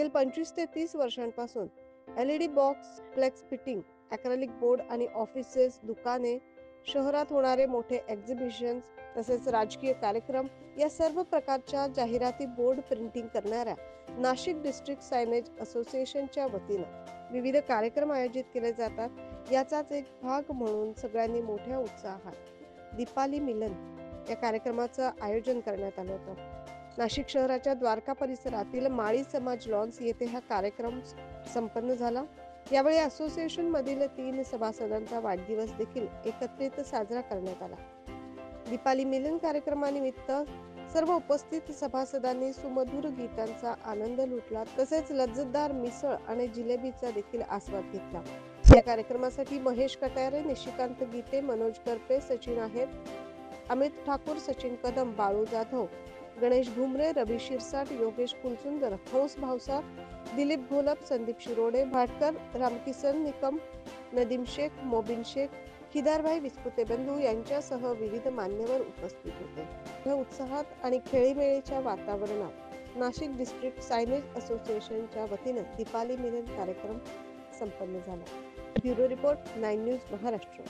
मागील 25 ते 30 वर्षांपासून LED box, flex fitting, acrylic board आणि ऑफिसेस, दुकाने, शहरात होणारे मोठे एक्झिबिशन्स तसेच राजकीय कार्यक्रम या सर्व प्रकारच्या जाहिराती बोर्ड प्रिंटिंग करणाऱ्या नाशिक डिस्ट्रिक्ट सायनेज असोसिएशनच्या वतीनं विविध कार्यक्रम आयोजित केले जातात। याचाच एक भाग म्हणून सगळ्यांनी मोठ्या उत्साहात दीपाली मिलन या कार्यक्रमाचं आयोजन करण्यात आलं होतं। नाशिक शहराच्या द्वारका परिसरातील माळी समाज लॉन्स येथे हा कार्यक्रम संपन्न झाला। यावेळी असोसिएशन मधील 3 सभासदांचा वाढदिवस देखील एकत्रित साजरा करण्यात आला। दीपाली मिलन कार्यक्रमानिमित्त सर्व उपस्थित सभासदांनी सुमधुर गीतांचा आनंद लुटला, तसेच लज्जतदार मिसळ आणि जिलेबीचा देखील आस्वाद घेतला। या कार्यक्रमासाठी महेश कटारे, निशिकांत गीते, मनोज करपे, सचिन आहेर, अमित ठाकूर, सचिन कदम, बाळू जाधव, गणेश घुमरे, रवी शिरसाट, योगेश कुलसुंदर, हंस भावसार, दिलीप घोलप, संदीप शिरोडे, भाटकर, रामकिसन निकम, नदीम शेख, मोबिन शेख, खिदारभाई विस्पुते बंधू यांच्यासह विविध मान्यवर उपस्थित होते। या उत्साहात आणि खेळीमेळीच्या वातावरणात नाशिक डिस्ट्रिक्ट सायनेज असोसिएशनच्या वतीने दीपाली मिलन कार्यक्रम संपन्न झाला। Bureau report 9 news Maharashtra.